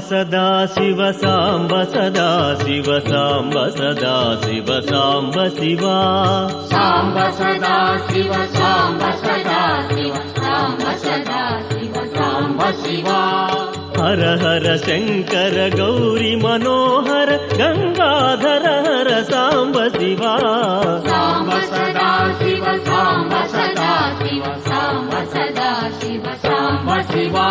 सदा शिव साम्ब सदा शिव साम्ब सदा शिव साम्ब शिवा साम्ब सदा शिव साम्ब सदा शिव साम्ब सदा शिव साम्ब शिवा हर हर शंकर गौरी मनोहर गंगाधर हर साम्ब शिवा साम्ब सदा शिव साम्ब सदा शिव साम्ब सदा शिव साम्ब शिवा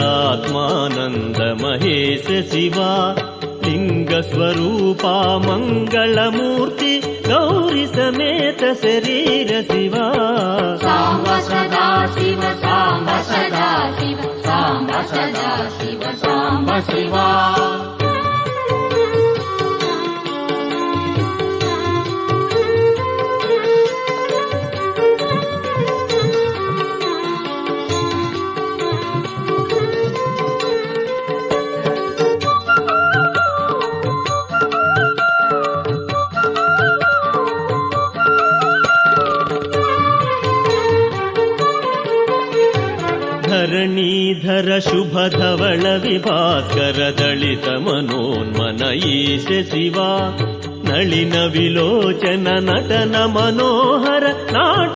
आदिगिरीश्वराश्रितरक्षकात्मानन्द महेश शिवा लिङ्गस्वरूपा मङ्गलमूर्ति गौरी समेत शरीर शिवा साम्ब सदा शिव साम्ब सदा शिव साम्ब सदा शिव साम्ब शिवा धरणीधर शुभ धवल विभास्कर दलित मनोन्मन ईश शिवा नलिन विलोचन नटन मनोहर नाट